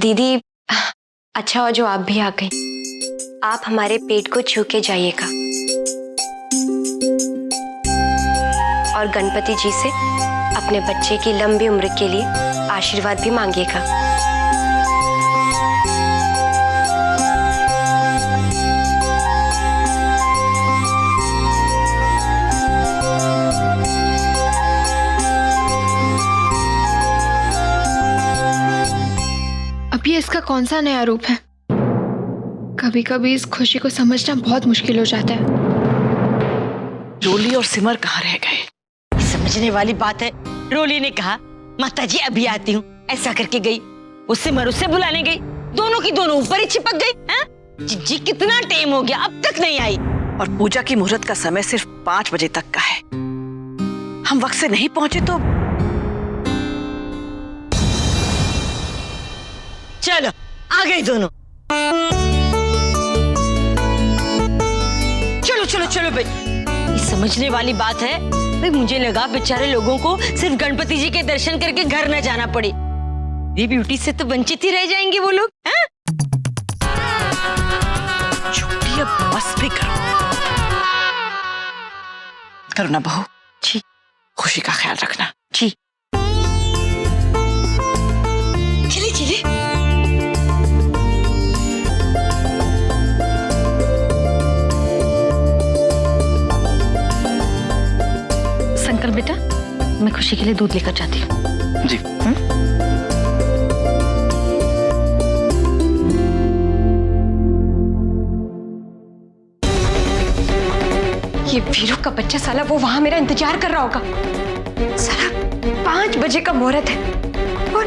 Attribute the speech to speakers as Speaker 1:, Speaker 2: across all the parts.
Speaker 1: दीदी, अच्छा हो जो आप भी आ गई। आप हमारे पेट को छू के जाइएगा और गणपति जी से अपने बच्चे की लंबी उम्र के लिए आशीर्वाद भी मांगिएगा।
Speaker 2: अब ये इसका कौन सा नया रूप है? कभी कभी इस खुशी को समझना बहुत मुश्किल हो जाता है।
Speaker 3: रोली और सिमर कहाँ रह गए?
Speaker 4: समझने वाली बात है। रोली ने कहा माता जी अभी आती हूँ, ऐसा करके गई। वो सिमर उसे बुलाने गई, दोनों की दोनों ऊपर ही चिपक गई। हैं? जी कितना टाइम हो गया, अब तक नहीं आई।
Speaker 3: और पूजा की मुहूर्त का समय सिर्फ 5 बजे तक का है। हम वक्त से नहीं पहुंचे तो
Speaker 4: चलो आ गई दोनों। चलो चलो चलो भाई, ये समझने वाली बात है भाई। मुझे लगा बेचारे लोगों को सिर्फ गणपति जी के दर्शन करके घर न जाना पड़े। ये ब्यूटी से तो वंचित ही रह जाएंगे वो लोग। हैं?
Speaker 3: छुट्टी अब बस भी करो ना बहू जी। खुशी का ख्याल रखना
Speaker 4: जी। चलिए चलिए।
Speaker 5: संकल्प बेटा, मैं खुशी के लिए दूध लेकर जाती हूँ।
Speaker 6: जी।
Speaker 1: ये वीरू का बच्चा साला वो वहां मेरा इंतजार कर रहा होगा। साला 5 बजे का मुहूर्त है और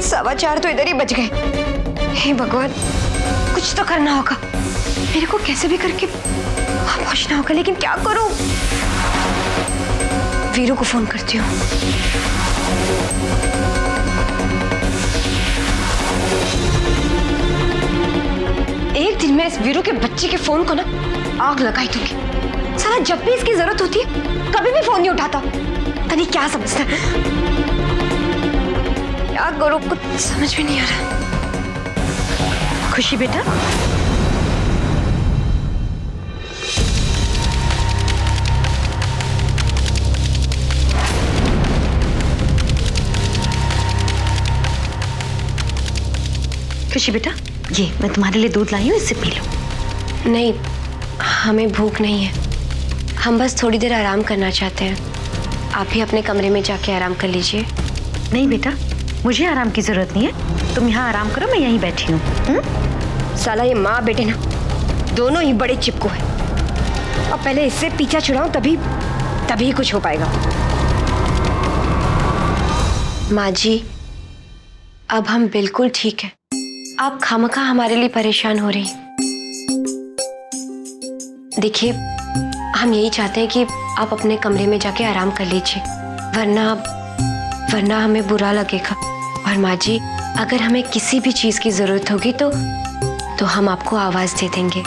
Speaker 1: 4:15 तो इधर ही बज गए। हे भगवान, कुछ तो करना होगा। मेरे को कैसे भी करके वहां पहुंचना होगा, लेकिन क्या करूं? वीरू को फोन करती हूँ। एक दिन मैं इस वीरू के बच्चे के फोन को ना आग लगाई दूंगी। साला जब भी इसकी जरूरत होती है कभी भी फोन नहीं उठाता। पता नहीं क्या समझता है। क्या करूं, कुछ समझ में नहीं आ रहा।
Speaker 5: खुशी बेटा, खुशी बेटा, ये मैं तुम्हारे लिए दूध लाई हूँ, इससे पी लो।
Speaker 1: नहीं, हमें भूख नहीं है। हम बस थोड़ी देर आराम करना चाहते हैं। आप भी अपने कमरे में जाके आराम कर लीजिए।
Speaker 5: नहीं बेटा, मुझे आराम की जरूरत नहीं है। तुम यहाँ आराम करो, मैं यहीं बैठी हूँ।
Speaker 1: साला ये माँ बेटे ना दोनों ही बड़े चिपकू हैं। और पहले इससे पीछा छुड़ाऊं तभी कुछ हो पाएगा। माँ जी, अब हम बिल्कुल ठीक है। आप खामखा हमारे लिए परेशान हो रही। देखिए, हम यही चाहते हैं कि आप अपने कमरे में जाके आराम कर लीजिए, वरना हमें बुरा लगेगा। और माँ जी, अगर हमें किसी भी चीज की जरूरत होगी तो हम आपको आवाज दे देंगे।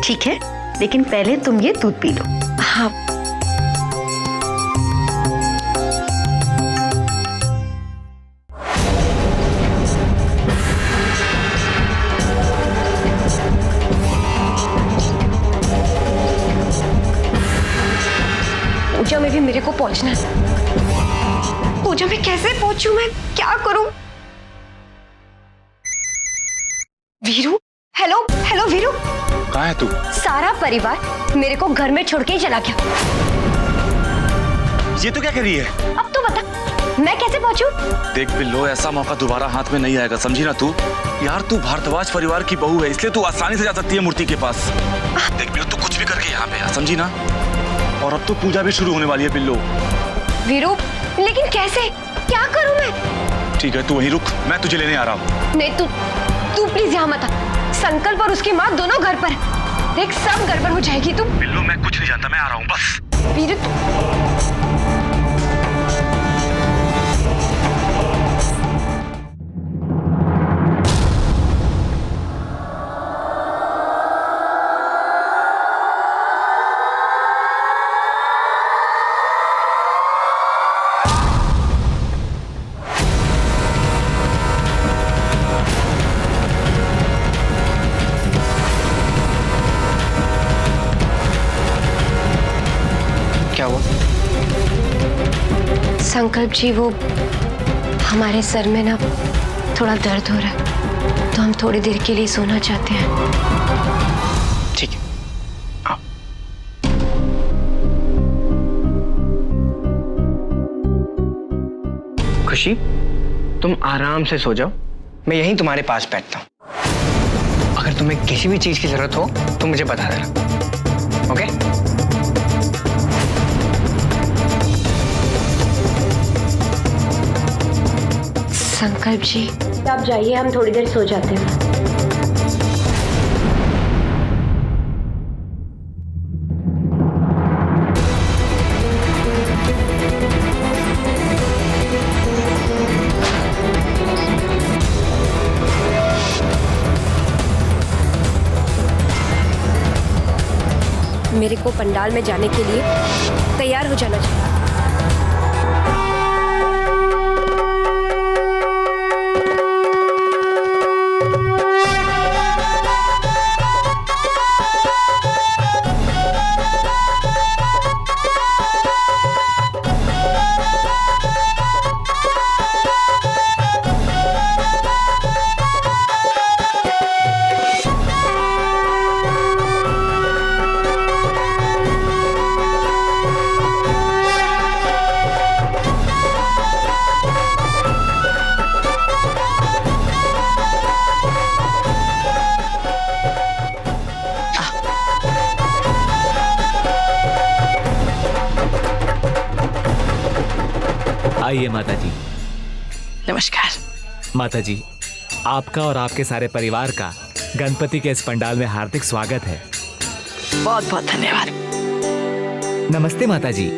Speaker 5: ठीक है, लेकिन पहले तुम ये दूध पी लो।
Speaker 1: हाँ। पूजा में भी मेरे को पहुंचना है। पूजा में कैसे पहुंचूं मैं, क्या करूं? Veeru, hello hello Veeru.
Speaker 6: कहाँ है तू?
Speaker 1: सारा परिवार मेरे को घर में छोड़ के ही चला गया।
Speaker 6: ये तो क्या कर रही है?
Speaker 1: अब तो बता, मैं कैसे पहुंचूं?
Speaker 6: देख बिल्लो, ऐसा मौका दोबारा हाथ में नहीं आएगा, समझी ना तू? यार तू भारद्वाज परिवार की बहू है, इसलिए तू आसानी से जा सकती है मूर्ति के पास। देख बिल्लो, तू कुछ भी करके यहाँ पे आ, समझी ना? और अब तो पूजा भी शुरू होने वाली है बिल्लो।
Speaker 1: वीरू, लेकिन कैसे, क्या करूं मैं?
Speaker 6: ठीक है, तू वहीं रुक, मैं तुझे लेने आ रहा हूँ।
Speaker 1: नहीं, तू प्लीज यहाँ मत आ। संकल्प और उसकी माँ दोनों घर पर है। देख, सब गड़बड़ हो जाएगी। तू
Speaker 6: बिल्लो, मैं कुछ नहीं जानता, मैं आ रहा हूँ बस।
Speaker 1: वीरू,
Speaker 7: क्या हुआ?
Speaker 1: संकल्प जी, वो हमारे सर में ना थोड़ा दर्द हो रहा है, तो हम थोड़ी देर के लिए सोना चाहते हैं।
Speaker 7: ठीक है, आओ। खुशी, तुम आराम से सो जाओ, मैं यहीं तुम्हारे पास बैठता हूँ। अगर तुम्हें किसी भी चीज की जरूरत हो तो मुझे बता देना, ओके?
Speaker 1: संकल्प जी, आप जाइए, हम थोड़ी देर सो जाते हैं। मेरे को पंडाल में जाने के लिए तैयार हो जाना चाहिए।
Speaker 8: आइए माता जी।
Speaker 3: नमस्कार।
Speaker 8: माता जी, आपका और आपके सारे परिवार का गणपति के इस पंडाल में हार्दिक स्वागत है।
Speaker 3: बहुत बहुत धन्यवाद।
Speaker 8: नमस्ते माता जी।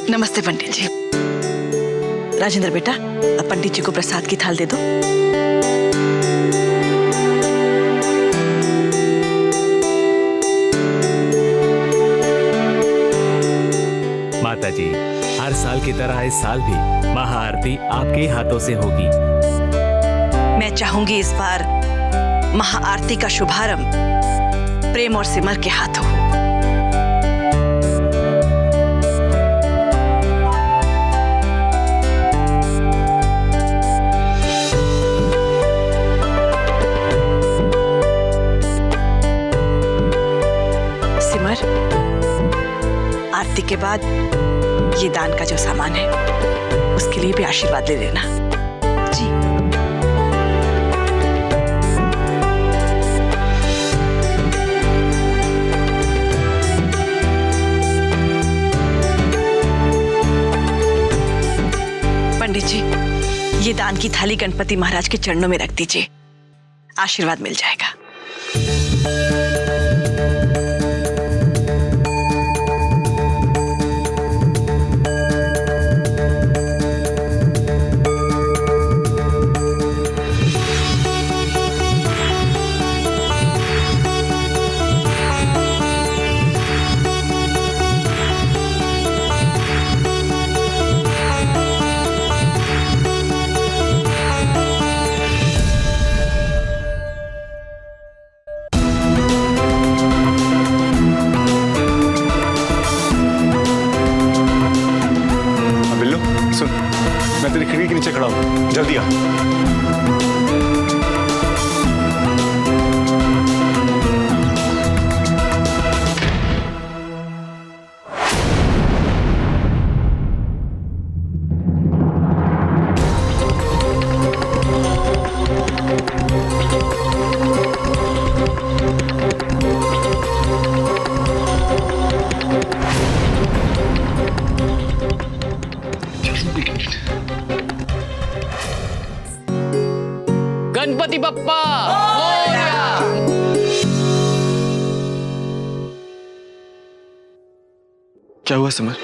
Speaker 3: नमस्ते पंडित जी। राजेंद्र बेटा, अब पंडित जी को प्रसाद की थाल दे दो।
Speaker 8: माता जी, हर साल की तरह इस साल भी महाआरती आपके ही हाथों से होगी।
Speaker 3: मैं चाहूंगी इस बार महाआरती का शुभारंभ प्रेम और सिमर के हाथों हो। सिमर, आरती के बाद ये दान का जो सामान है उसके लिए भी आशीर्वाद ले लेना। जी। पंडित जी, ये दान की थाली गणपति महाराज के चरणों में रख दीजिए, आशीर्वाद मिल जाएगा।
Speaker 9: मैं तेरी खिड़की के नीचे खड़ा हूँ, जल्दी आ।
Speaker 7: गणपति बप्पा मोरया।
Speaker 6: क्या हुआ सिमर?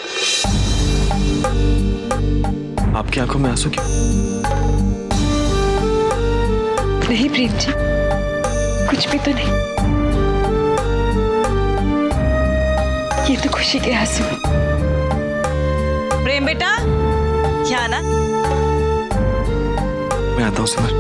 Speaker 6: आपकी आंखों में आंसू क्यों?
Speaker 2: नहीं प्रेम जी, कुछ भी तो नहीं। ये तो खुशी के आंसू।
Speaker 3: प्रेम बेटा, यहाँ आना।
Speaker 6: मैं आता हूँ सिमर।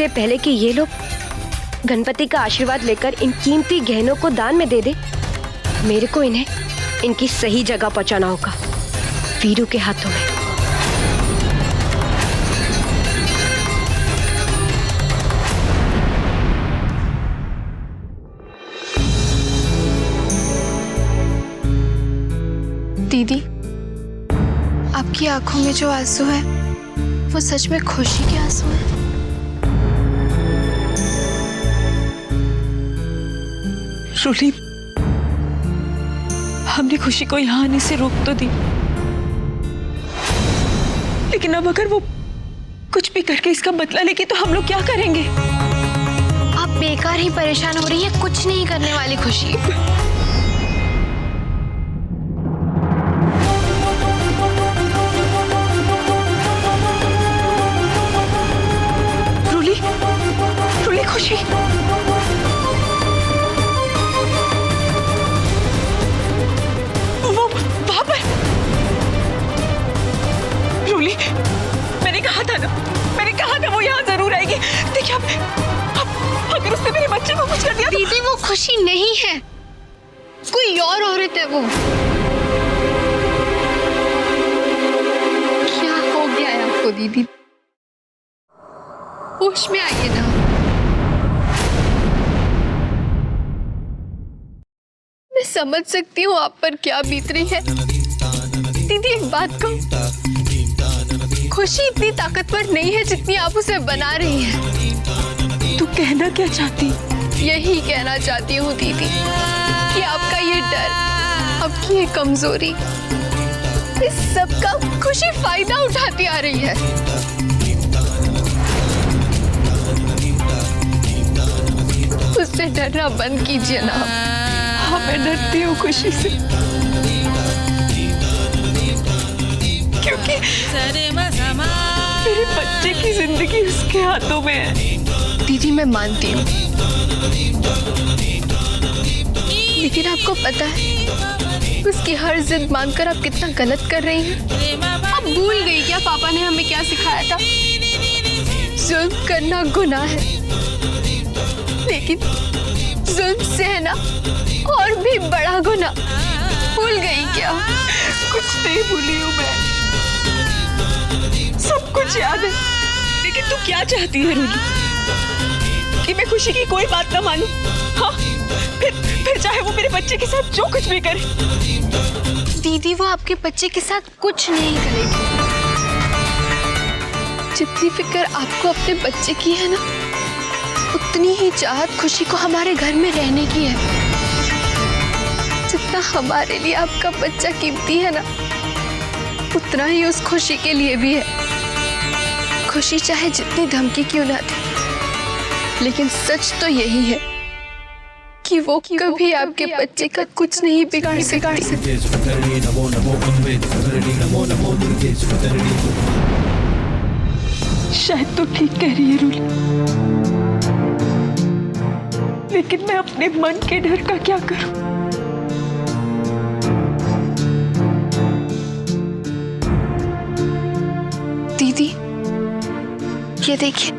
Speaker 1: इससे पहले कि ये लोग गणपति का आशीर्वाद लेकर इन कीमती गहनों को दान में दे दे, मेरे को इन्हें इनकी सही जगह पहुंचाना होगा, वीरू के हाथों में।
Speaker 2: दीदी, आपकी आंखों में जो आंसू है वो सच में खुशी के आंसू हैं?
Speaker 3: रूली, हमने खुशी को यहाँ आने से रोक तो दी, लेकिन अब अगर वो कुछ भी करके इसका बदला लेगी तो हम लोग क्या करेंगे?
Speaker 2: आप बेकार ही परेशान हो रही है, कुछ नहीं करने वाली खुशी।
Speaker 3: रूली, खुशी, वो वहां पर। रूली, मैंने कहा था वो यहाँ जरूर आएगी। देखिए अब अगर उसने मेरे बच्चे को कुछ कर दिया।
Speaker 2: दीदी, वो खुशी नहीं है, कोई और औरत है वो। क्या हो गया है आपको दीदी? होश में आइए ना। मैं समझ सकती हूँ आप पर क्या बीत रही है। दीदी, एक बात कहूँ, खुशी इतनी ताकतवर नहीं है जितनी आप उसे बना रही हैं।
Speaker 3: तू कहना क्या चाहती?
Speaker 2: यही कहना चाहती हूँ दीदी कि आपका ये डर, आपकी ये कमजोरी, इस सब का खुशी फायदा उठाती आ रही है। उससे डरना बंद कीजिए ना।
Speaker 3: हाँ, मैं डरती हूँ खुशी से, क्योंकि मेरे बच्चे की जिंदगी उसके हाथों में है।
Speaker 2: दीदी, मैं मानती हूँ, लेकिन आपको पता है उसकी हर जिद मानकर आप कितना गलत कर रही हैं। आप भूल गई क्या पापा ने हमें क्या सिखाया था? जुल्म करना गुनाह है, लेकिन जुल्म सहना और भी बड़ा गुनाह। भूल गई क्या?
Speaker 3: कुछ नहीं भूली हूँ मैं, सब कुछ याद है। लेकिन तू क्या चाहती है रूली? कि मैं खुशी की कोई बात ना मानूं? हाँ, फिर चाहे वो मेरे बच्चे के साथ जो कुछ भी करे।
Speaker 2: दीदी, वो आपके बच्चे के साथ कुछ नहीं करेगी। जितनी फिक्र आपको अपने बच्चे की है ना, उतनी ही चाहत खुशी को हमारे घर में रहने की है। जितना हमारे लिए आपका बच्चा कीमती है ना, उतना ही उस खुशी के लिए भी है। खुशी चाहे जितनी धमकी क्यों ना दे, लेकिन सच तो यही है कि वो कभी आपके बच्चे का कुछ नहीं बिगाड़ सकती।
Speaker 3: शायद तो ठीक कह रही है रूली, लेकिन मैं अपने मन के डर का क्या करूं?
Speaker 2: दीदी, ये देखिए,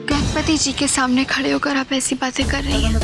Speaker 2: गणपति जी के सामने खड़े होकर आप ऐसी बातें कर रही हैं।